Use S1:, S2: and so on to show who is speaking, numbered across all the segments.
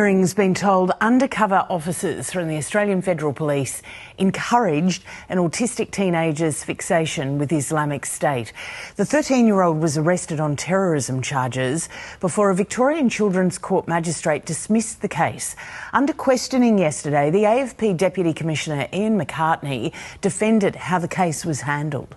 S1: Hearing's been told undercover officers from the Australian Federal Police encouraged an autistic teenager's fixation with Islamic State. The 13-year-old was arrested on terrorism charges before a Victorian Children's Court magistrate dismissed the case. Under questioning yesterday, the AFP Deputy Commissioner Ian McCartney defended how the case was handled.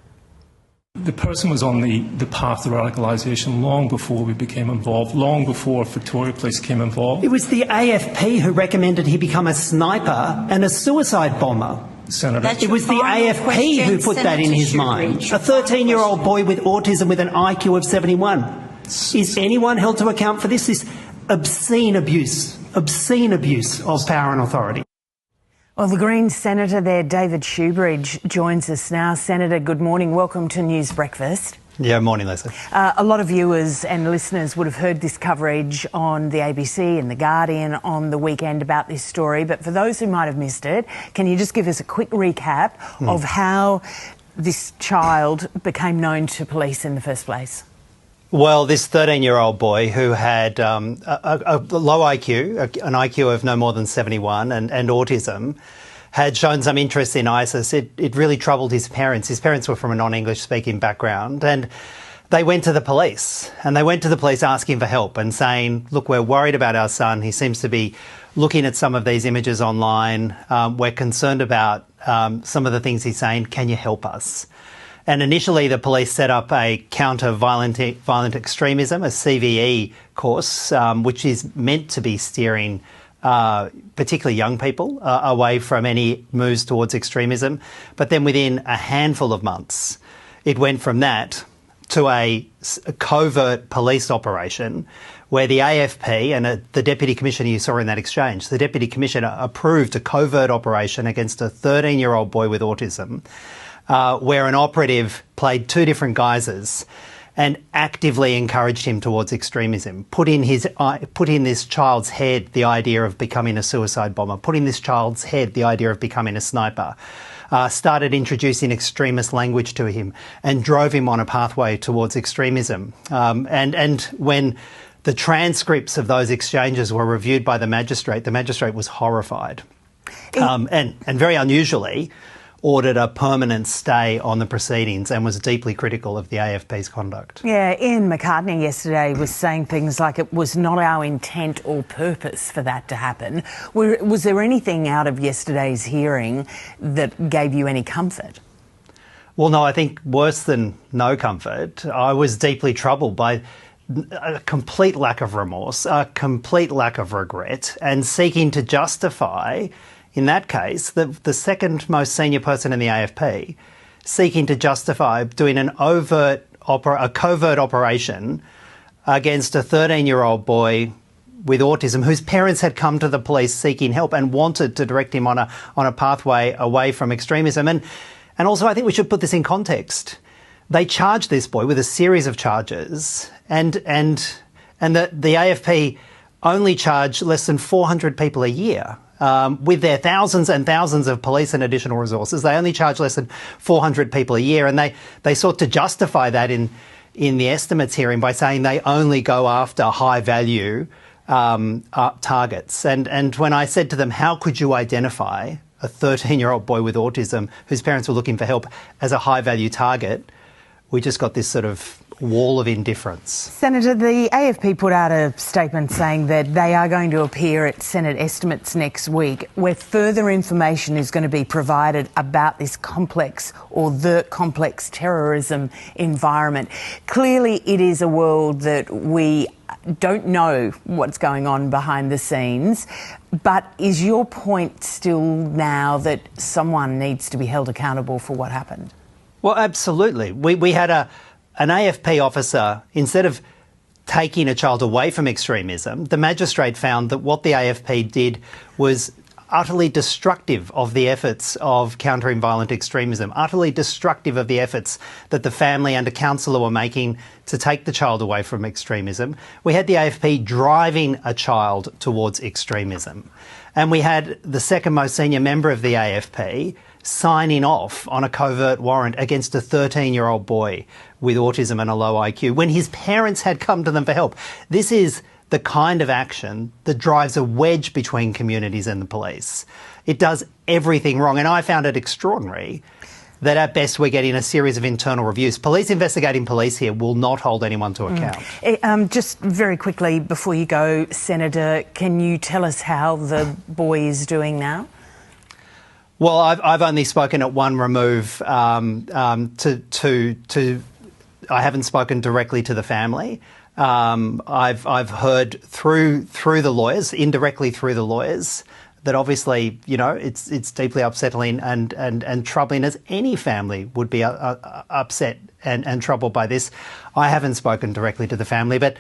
S2: The person was on the path to radicalisation long before we became involved, long before Victoria Police came involved.
S3: It was the AFP who recommended he become a sniper and a suicide bomber.
S2: Senator.
S3: It was the AFP who put that in his mind. A 13-year-old boy with autism with an IQ of 71. Is anyone held to account for this? This obscene abuse of power and authority.
S1: Well, the Greens Senator there, David Shoebridge, joins us now. Senator, good morning. Welcome to News Breakfast.
S4: Yeah, morning, Leslie.
S1: A lot of viewers and listeners would have heard this coverage on the ABC and The Guardian on the weekend about this story. But for those who might have missed it, can you just give us a quick recap of how this child became known to police in the first place?
S4: Well, this 13-year-old boy who had a low IQ, an IQ of no more than 71 and autism, had shown some interest in ISIS. It really troubled his parents. His parents were from a non-English speaking background, and they went to the police. And they went to the police asking for help and saying, look, we're worried about our son. He seems to be looking at some of these images online. We're concerned about some of the things he's saying. Can you help us? And initially, the police set up a counter-violent extremism, a CVE course, which is meant to be steering particularly young people away from any moves towards extremism. But then within a handful of months, it went from that to a covert police operation where the AFP and the Deputy Commissioner you saw in that exchange, the Deputy Commissioner approved a covert operation against a 13-year-old boy with autism, where an operative played two different guises and actively encouraged him towards extremism, put in this child's head the idea of becoming a suicide bomber, put in this child's head the idea of becoming a sniper, started introducing extremist language to him and drove him on a pathway towards extremism. And when the transcripts of those exchanges were reviewed by the magistrate was horrified and very unusually ordered a permanent stay on the proceedings and was deeply critical of the AFP's conduct.
S1: Yeah, Ian McCartney yesterday was saying things like it was not our intent or purpose for that to happen. Was there anything out of yesterday's hearing that gave you any comfort?
S4: Well, no, I think worse than no comfort. I was deeply troubled by a complete lack of remorse, a complete lack of regret, and seeking to justify, in that case, the second most senior person in the AFP, seeking to justify doing a covert operation against a 13-year-old boy with autism whose parents had come to the police seeking help and wanted to direct him on a pathway away from extremism. And also, I think we should put this in context. They charged this boy with a series of charges, and the AFP only charge less than 400 people a year. With their thousands and thousands of police and additional resources, they only charge less than 400 people a year, and they sought to justify that in the estimates hearing by saying they only go after high-value targets. And when I said to them, how could you identify a 13-year-old boy with autism whose parents were looking for help as a high-value target, we just got this sort of wall of indifference.
S1: Senator, the AFP put out a statement saying that they are going to appear at Senate estimates next week, where further information is going to be provided about this complex or the complex terrorism environment. Clearly, it is a world that we don't know what's going on behind the scenes, but is your point still now that someone needs to be held accountable for what happened?
S4: Well, absolutely. We had an AFP officer, instead of taking a child away from extremism, the magistrate found that what the AFP did was utterly destructive of the efforts of countering violent extremism, utterly destructive of the efforts that the family and a counsellor were making to take the child away from extremism. We had the AFP driving a child towards extremism. And we had the second most senior member of the AFP signing off on a covert warrant against a 13-year-old boy with autism and a low IQ when his parents had come to them for help. This is the kind of action that drives a wedge between communities and the police. It does everything wrong. And I found it extraordinary that at best we're getting a series of internal reviews. Police investigating police here will not hold anyone to account.
S1: Just very quickly before you go, Senator, can you tell us how the boy is doing now?
S4: Well, I've only spoken at one remove I haven't spoken directly to the family. I've heard through the lawyers, indirectly through the lawyers, that obviously, you know, it's deeply upsetting and troubling, as any family would be upset and troubled by this. I haven't spoken directly to the family, but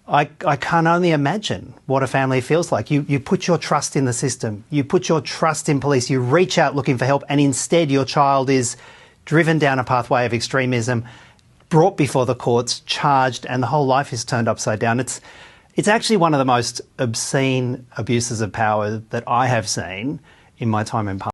S4: I can only imagine what a family feels like. You put your trust in the system, you put your trust in police, you reach out looking for help, and instead your child is driven down a pathway of extremism, brought before the courts, charged, and the whole life is turned upside down. It's actually one of the most obscene abuses of power that I have seen in my time in Parliament.